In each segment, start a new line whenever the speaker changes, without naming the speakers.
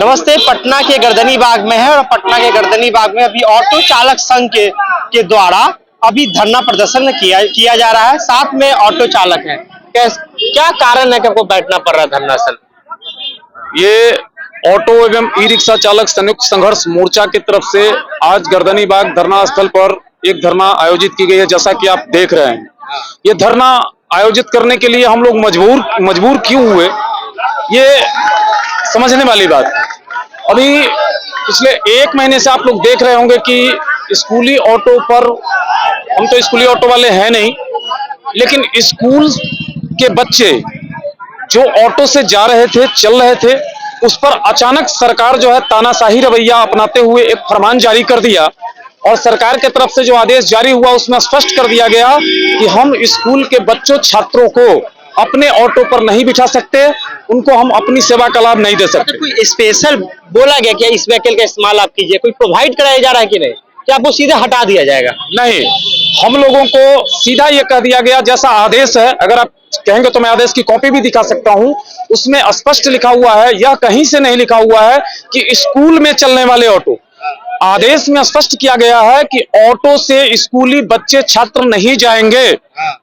नमस्ते। पटना के गर्दनी बाग में है और पटना के गर्दनी बाग में अभी ऑटो चालक संघ के द्वारा अभी धरना प्रदर्शन किया जा रहा है। साथ में ऑटो चालक हैं। क्या कारण है कि आपको बैठना पड़ रहा है धरना स्थल?
ये ऑटो एवं ई रिक्शा चालक संयुक्त संघर्ष मोर्चा की तरफ से आज गर्दनी बाग धरना स्थल पर एक धरना आयोजित की गई है। जैसा कि आप देख रहे हैं, ये धरना आयोजित करने के लिए हम लोग मजबूर क्यों हुए, ये समझने वाली बात है। अभी पिछले 1 महीने से आप लोग देख रहे होंगे कि स्कूली ऑटो पर, हम तो स्कूली ऑटो वाले हैं नहीं, लेकिन स्कूल के बच्चे जो ऑटो से जा रहे थे, चल रहे थे, उस पर अचानक सरकार जो है तानाशाही रवैया अपनाते हुए एक फरमान जारी कर दिया। और सरकार के तरफ से जो आदेश जारी हुआ उसमें स्पष्ट कर दिया गया कि हम स्कूल के बच्चों छात्रों को अपने ऑटो पर नहीं बिठा सकते, उनको हम अपनी सेवा का लाभ नहीं दे सकते।
कोई स्पेशल बोला गया कि इस व्हीकल का इस्तेमाल आप कीजिए, कोई प्रोवाइड कराया जा रहा है कि नहीं, क्या आपको सीधे हटा दिया जाएगा?
नहीं, हम लोगों को सीधा ये कह दिया गया, जैसा आदेश है, अगर आप कहेंगे तो मैं आदेश की कॉपी भी दिखा सकता हूं, उसमें स्पष्ट लिखा हुआ है, यह कहीं से नहीं लिखा हुआ है कि स्कूल में चलने वाले ऑटो। आदेश में स्पष्ट किया गया है कि ऑटो से स्कूली बच्चे छात्र नहीं जाएंगे।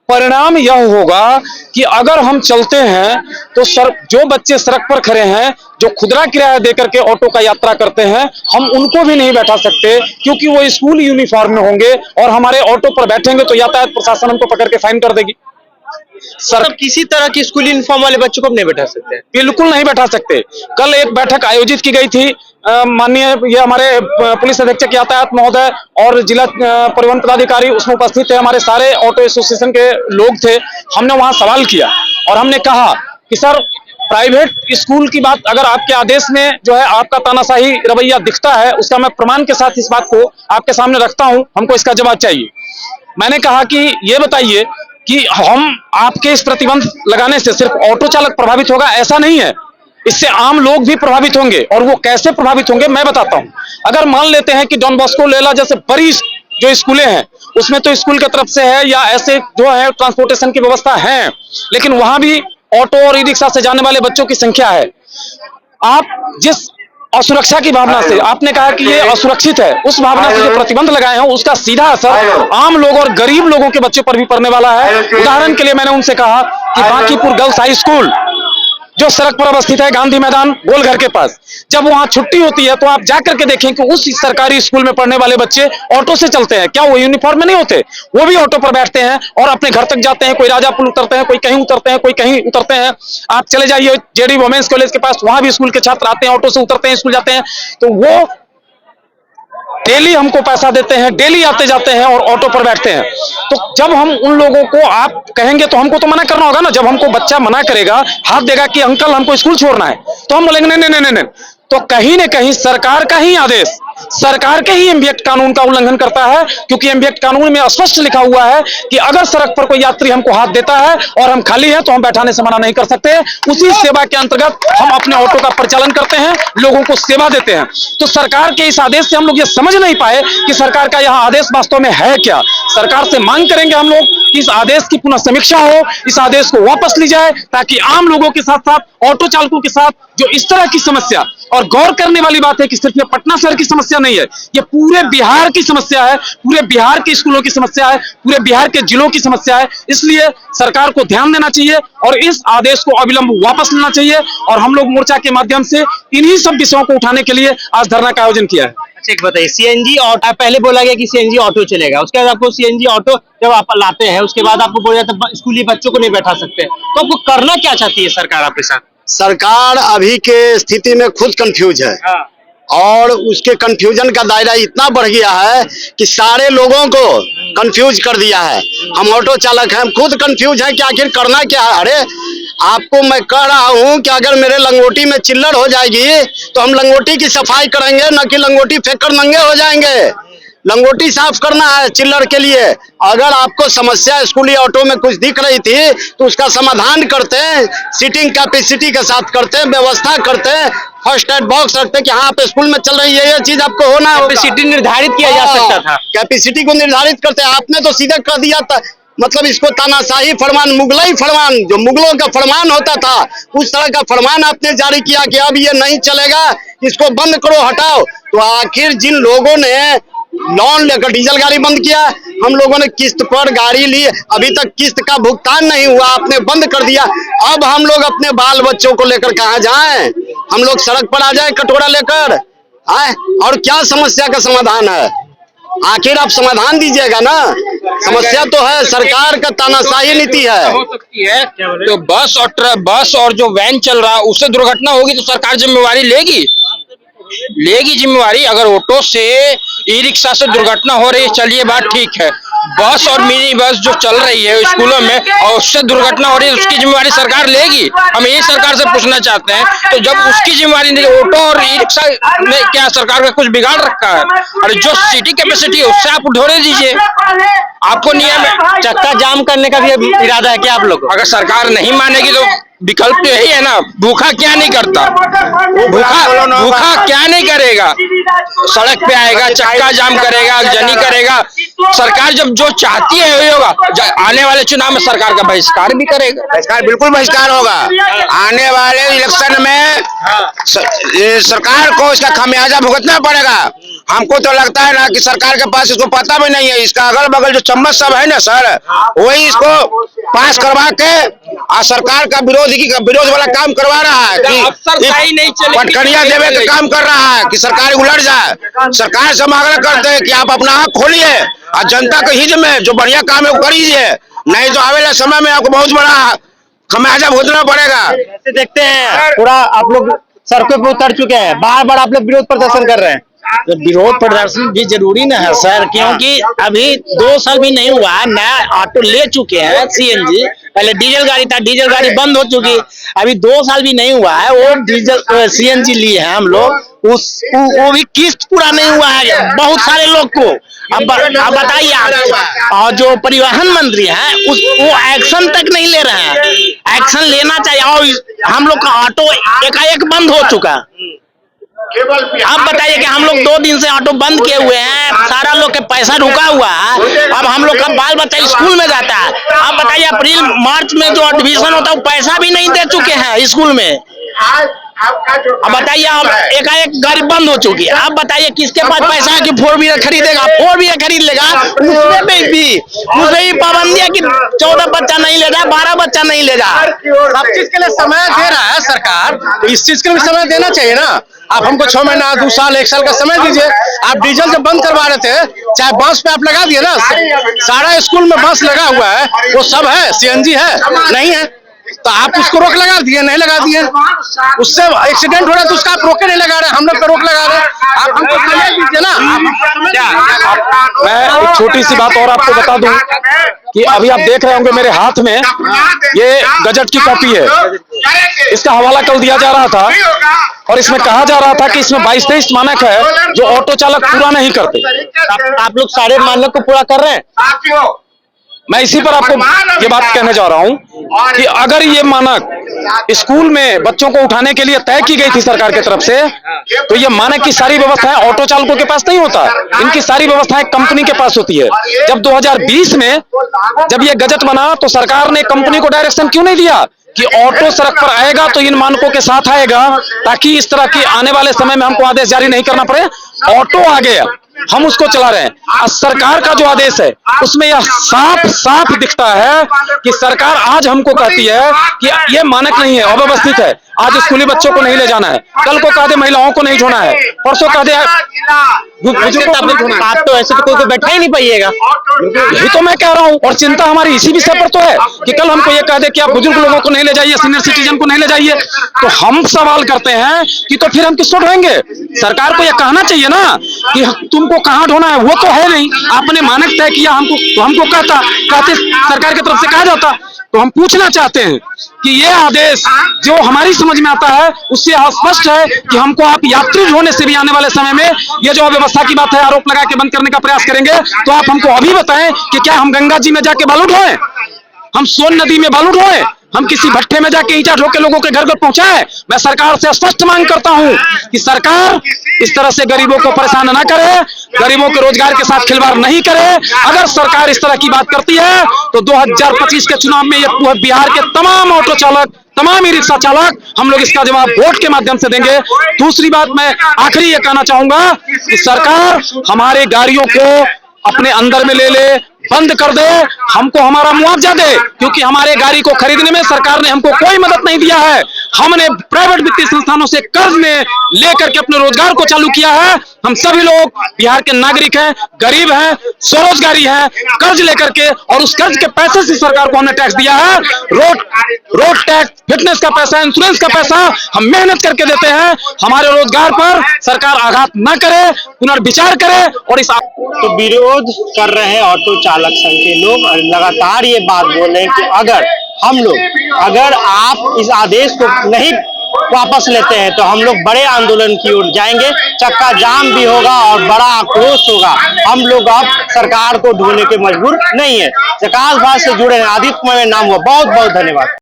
परिणाम यह होगा कि अगर हम चलते हैं तो जो बच्चे सड़क पर खड़े हैं, जो खुदरा किराया देकर के ऑटो का यात्रा करते हैं, हम उनको भी नहीं बैठा सकते, क्योंकि वो स्कूल यूनिफॉर्म में होंगे और हमारे ऑटो पर बैठेंगे तो यातायात प्रशासन हमको पकड़ के फाइन कर देगी।
सर, किसी तरह की स्कूल यूनिफॉर्म वाले बच्चों को नहीं बैठा सकते?
बिल्कुल नहीं बैठा सकते। कल एक बैठक आयोजित की गई थी, माननीय ये हमारे पुलिस अधीक्षक यातायात महोदय और जिला परिवहन पदाधिकारी उसमें उपस्थित थे, हमारे सारे ऑटो एसोसिएशन के लोग थे। हमने वहां सवाल किया और हमने कहा कि सर, प्राइवेट स्कूल की बात अगर आपके आदेश में जो है आपका तानाशाही रवैया दिखता है, उसका मैं प्रमाण के साथ इस बात को आपके सामने रखता हूं, हमको इसका जवाब चाहिए। मैंने कहा कि ये बताइए कि हम आपके इस प्रतिबंध लगाने से सिर्फ ऑटो चालक प्रभावित होगा, ऐसा नहीं है, इससे आम लोग भी प्रभावित होंगे। और वो कैसे प्रभावित होंगे मैं बताता हूं। अगर मान लेते हैं कि डॉन बॉस्को लेला जैसे बड़ी जो स्कूलें हैं, उसमें तो स्कूल की तरफ से है या ऐसे जो है ट्रांसपोर्टेशन की व्यवस्था है, लेकिन वहां भी ऑटो और ई रिक्शा से जाने वाले बच्चों की संख्या है। आप जिस असुरक्षा की भावना से आपने कहा कि ये असुरक्षित है, उस भावना से जो प्रतिबंध लगाए हैं उसका सीधा असर आम लोग और गरीब लोगों के बच्चों पर भी पड़ने वाला है। उदाहरण के लिए मैंने उनसे कहा कि बांकीपुर गर्ल्स हाई स्कूल जो सड़क पर अवस्थित है, गांधी मैदान गोलघर के पास, जब वहां छुट्टी होती है तो आप जाकर के देखें कि उस सरकारी स्कूल में पढ़ने वाले बच्चे ऑटो से चलते हैं। क्या वो यूनिफॉर्म में नहीं होते? वो भी ऑटो पर बैठते हैं और अपने घर तक जाते हैं। कोई राजापुर उतरते हैं, कोई कहीं उतरते हैं, कोई कहीं उतरते हैं। आप चले जाइए जेडी वुमेन्स कॉलेज के पास, वहां भी स्कूल के छात्र आते हैं, ऑटो से उतरते हैं, स्कूल जाते हैं। तो वो डेली हमको पैसा देते हैं, डेली आते जाते हैं और ऑटो पर बैठते हैं। तो जब हम उन लोगों को आप कहेंगे तो हमको तो मना करना होगा ना। जब हमको बच्चा मना करेगा, हाथ देगा कि अंकल हमको स्कूल छोड़ना है, तो हम बोलेंगे नहीं नहीं नहीं नहीं। तो कहीं न कहीं सरकार का ही आदेश, सरकार के ही एमवीएक्ट कानून का उल्लंघन करता है, क्योंकि एमवीएक्ट कानून में स्पष्ट लिखा हुआ है कि अगर सड़क पर कोई यात्री हमको हाथ देता है और हम खाली हैं तो हम बैठाने से मना नहीं कर सकते। उसी सेवा के अंतर्गत हम अपने ऑटो का परिचालन करते हैं, लोगों को सेवा देते हैं। तो सरकार के इस आदेश से हम लोग ये समझ नहीं पाए कि सरकार का यह आदेश वास्तव में है क्या। सरकार से मांग करेंगे हम लोग कि इस आदेश की पुनः समीक्षा हो, इस आदेश को वापस ली जाए, ताकि आम लोगों के साथ साथ ऑटो चालकों के साथ जो इस तरह की समस्या, और गौर करने वाली बात है कि सिर्फ ये पटना शहर की समस्या नहीं है, ये पूरे बिहार की समस्या है, पूरे बिहार के स्कूलों की समस्या है, पूरे बिहार के जिलों की समस्या है। इसलिए सरकार को ध्यान देना चाहिए और इस आदेश को अविलंब वापस लेना चाहिए। और हम लोग मोर्चा के माध्यम से इन्हीं सब विषयों को उठाने के लिए आज धरना का आयोजन किया है।
अच्छा, एक बताइए, सीएनजी ऑटो पहले बोला गया कि सीएनजी ऑटो चलेगा, उसके बाद आपको सीएनजी ऑटो जब आप लाते हैं उसके बाद आपको बोला जाता है स्कूली बच्चों को नहीं बैठा सकते, तो आपको करना क्या चाहती है सरकार आपके साथ?
सरकार अभी के स्थिति में खुद कंफ्यूज है। और उसके कंफ्यूजन का दायरा इतना बढ़ गया है कि सारे लोगों को कंफ्यूज कर दिया है। हम ऑटो चालक हैं, खुद कंफ्यूज हैं कि आखिर करना क्या है। अरे आपको मैं कह रहा हूं कि अगर मेरे लंगोटी में चिल्लड़ हो जाएगी तो हम लंगोटी की सफाई करेंगे, न कि लंगोटी फेंककर नंगे हो जाएंगे। लंगोटी साफ करना है चिल्लड़ के लिए। अगर आपको समस्या स्कूली ऑटो में कुछ दिख रही थी तो उसका समाधान करते हैं, सीटिंग कैपेसिटी के साथ करते हैं, व्यवस्था करते हैं, फर्स्ट एड बॉक्स रखते हैं कि हाँ आप स्कूल में चल रही है, ये चीज आपको होना है।
कैपेसिटी निर्धारित किया जा सकता था।
कैपेसिटी को निर्धारित करते हैं, आपने तो सीधे कर दिया था, मतलब इसको तानाशाही फरमान, मुगलई फरमान, जो मुगलों का फरमान होता था उस तरह का फरमान आपने जारी किया कि अब ये नहीं चलेगा, इसको बंद करो, हटाओ। तो आखिर जिन लोगों ने लोन लेकर डीजल गाड़ी बंद किया, हम लोगों ने किस्त पर गाड़ी ली, अभी तक किस्त का भुगतान नहीं हुआ, आपने बंद कर दिया। अब हम लोग अपने बाल बच्चों को लेकर कहाँ जाएं? हम लोग सड़क पर आ जाए कटोरा लेकर? आए और क्या समस्या का समाधान है? आखिर आप समाधान दीजिएगा ना। समस्या तो है, सरकार का तानाशाही नीति है।
हो सकती है तो बस और जो वैन चल रहा है उससे दुर्घटना होगी तो सरकार जिम्मेवारी लेगी जिम्मेवारी। अगर ऑटो से, ई रिक्शा से दुर्घटना हो रही है, चलिए बात ठीक है। बस और मिनी बस जो चल रही है स्कूलों में और उससे दुर्घटना हो रही है, उसकी जिम्मेवारी सरकार लेगी। हम यही सरकार से पूछना चाहते हैं, तो जब उसकी जिम्मेवारी नहीं, ऑटो और ई रिक्शा में क्या सरकार का कुछ बिगाड़ रखा है? और जो सिटी कैपेसिटी है उससे आप ढोने दीजिए। आपको नियम है,
चक्का जाम करने का भी इरादा है क्या आप लोग?
अगर सरकार नहीं मानेगी तो विकल्प तो यही है ना, भूखा क्या नहीं करता, भूखा क्या नहीं करेगा, सड़क पे आएगा, चक्का जाम करेगा, जनी करेगा। सरकार जब जो चाहती है वही होगा। आने वाले चुनाव में सरकार का बहिष्कार भी करेगा।
बहिष्कार, बिल्कुल बहिष्कार होगा। आने वाले इलेक्शन में सरकार को इसका खामियाजा भुगतना पड़ेगा। हमको तो लगता है ना कि सरकार के पास इसको पता भी नहीं है, इसका अगल बगल जो चम्मच सब है ना सर, वही इसको पास करवा के और सरकार का विरोध वाला काम करवा रहा है कि पटकनिया देवे का काम कर रहा है कि सरकार उलट जाए। सरकार से हम आग्रह करते हैं कि आप अपना आँख खोलिए और जनता के हित में जो बढ़िया काम है वो करिए, नहीं तो आने वाले समय में आपको बहुत बड़ा खामियाजा भुगतना पड़ेगा।
ऐसे देखते हैं पूरा आप लोग सड़कों पे उतर चुके हैं, बार बार आप लोग विरोध प्रदर्शन कर रहे हैं।
तो विरोध प्रदर्शन भी जरूरी ना है सर, क्योंकि अभी 2 साल भी नहीं हुआ, नया ऑटो ले चुके हैं सीएनजी। पहले डीजल गाड़ी था, डीजल गाड़ी बंद हो चुकी, अभी 2 साल भी नहीं हुआ है, वो डीजल सीएनजी लिए हैं हम लोग। वो भी किस्त पूरा नहीं हुआ है बहुत सारे लोग को। अब बताइए आप, और जो परिवहन मंत्री हैं वो एक्शन तक नहीं ले रहे हैं। एक्शन लेना चाहिए। और हम लोग का ऑटो एकाएक बंद हो चुका। आप बताइए कि हम लोग 2 दिन से ऑटो बंद किए हुए हैं, सारा लोग के पैसा रुका हुआ है। अब हम लोग का बाल बच्चा स्कूल में जाता है। आप बताइए अप्रैल मार्च में जो एडमिशन होता है वो पैसा भी नहीं दे चुके हैं स्कूल में। अब बताइए, अब एकाएक गाड़ी बंद हो चुकी है। आप बताइए किसके पास पैसा है कि 4 व्हीलर खरीदेगा, 4 व्हीलर खरीद लेगा, उसमें भी पाबंदी है कि 14 बच्चा नहीं ले रहा, 12 बच्चा नहीं ले रहा।
सब चीज के लिए समय दे रहा है सरकार, तो इस चीज के लिए समय देना चाहिए ना। आप हमको 6 महीना, 2 साल, 1 साल का समय दीजिए। आप डीजल जब बंद करवा रहे थे, चाहे बस पे आप लगा दिए ना, सारा स्कूल में बस लगा हुआ है, वो सब है, सीएनजी है, नहीं है तो आप उसको रोक लगा दिए, नहीं लगा दिए। उससे एक्सीडेंट हो रहा है तो उसका आप रोके नहीं लगा रहे, हम लोग का रोक लगा रहे हैं। आप हमको समय दीजिए ना।
मैं एक छोटी सी बात और आपको बता दूं कि अभी आप देख रहे होंगे मेरे हाथ में ये गजट की कॉपी है। इसका हवाला कल दिया जा रहा था और इसमें कहा जा रहा था कि इसमें 22-23 मानक है जो ऑटो चालक पूरा नहीं करते।
आप लोग सारे मानक को पूरा कर रहे हैं।
मैं इसी पर आपको ये बात कहने जा रहा हूं कि अगर ये मानक स्कूल में बच्चों को उठाने के लिए तय की गई थी सरकार की तरफ से, तो ये मानक की सारी व्यवस्थाएं ऑटो चालकों के पास नहीं होता, इनकी सारी व्यवस्थाएं कंपनी के पास होती है। जब 2020 में जब ये गजट बना तो सरकार ने कंपनी को डायरेक्शन क्यों नहीं दिया कि ऑटो सड़क पर आएगा तो इन मानकों के साथ आएगा, ताकि इस तरह की आने वाले समय में हमको आदेश जारी नहीं करना पड़े। ऑटो आ गया, हम उसको चला रहे हैं। और सरकार का जो आदेश है उसमें यह साफ साफ दिखता है कि सरकार आज हमको कहती है कि ये मानक नहीं है, अव्यवस्थित है। आज स्कूली बच्चों को नहीं ले जाना है, कल को कह दे महिलाओं को नहीं ढोना है, परसों कह दे बुजुर्गों को नहीं ढोना है।
आप तो ऐसे तो कोई बैठा ही नहीं पाइएगा।
यही तो मैं कह रहा हूँ, और चिंता हमारी इसी विषय पर तो है कि कल हमको ये कह दे कि आप बुजुर्ग लोगों को नहीं ले जाइए, सीनियर सिटीजन को नहीं ले जाइए, तो हम सवाल करते हैं कि तो फिर हम किसको ढोएंगे? सरकार को यह कहना चाहिए ना कि तुमको कहाँ ढोना है, वो तो है नहीं। आपने मानक तय किया हमको, तो हमको कहते सरकार की तरफ से कहा जाता। तो हम पूछना चाहते हैं कि ये आदेश जो हमारी समझ में आता है उससे स्पष्ट है कि हमको आप यात्री ढोने से भी आने वाले समय में ये जो अव्यवस्था की बात है, आरोप लगा के बंद करने का प्रयास करेंगे। तो आप हमको अभी बताएं कि क्या हम गंगा जी में जाके बालू ढोएं, हम सोन नदी में बालू ढोएं, हम किसी भट्टे में जाके ईंटा ठोक के लोगों के घर घर पहुंचाए? मैं सरकार से स्पष्ट मांग करता हूं कि सरकार इस तरह से गरीबों को परेशान न करे, गरीबों के रोजगार के साथ खिलवाड़ नहीं करे। अगर सरकार इस तरह की बात करती है तो 2025 के चुनाव में ये बिहार के तमाम ऑटो चालक, तमाम ई रिक्शा चालक, हम लोग इसका जवाब वोट के माध्यम से देंगे। दूसरी बात, मैं आखिरी ये कहना चाहूंगा कि सरकार हमारे गाड़ियों को अपने अंदर में ले ले, बंद कर दे, हमको हमारा मुआवजा दे, क्योंकि हमारे गाड़ी को खरीदने में सरकार ने हमको कोई मदद नहीं दिया है। हमने प्राइवेट वित्तीय संस्थानों से कर्ज में लेकर के अपने रोजगार को चालू किया है। हम सभी लोग बिहार के नागरिक हैं, गरीब हैं, स्वरोजगारी हैं, कर्ज लेकर के, और उस कर्ज के पैसे से सरकार को हमने टैक्स दिया है। रोड टैक्स, फिटनेस का पैसा, इंश्योरेंस का पैसा हम मेहनत करके देते हैं। हमारे रोजगार पर सरकार आघात न करे, पुनर्विचार करे। और इस
तो विरोध कर रहे हैं ऑटो चालक संघ के लोग, और लगातार ये बात बोल रहे हैं कि अगर आप इस आदेश को नहीं वापस लेते हैं तो हम लोग बड़े आंदोलन की ओर जाएंगे, चक्का जाम भी होगा और बड़ा आक्रोश होगा। हम लोग अब सरकार को ढूंढने के मजबूर नहीं है। प्रकाश भारत से जुड़े हैं, आदित्य नाम हुआ। बहुत बहुत धन्यवाद।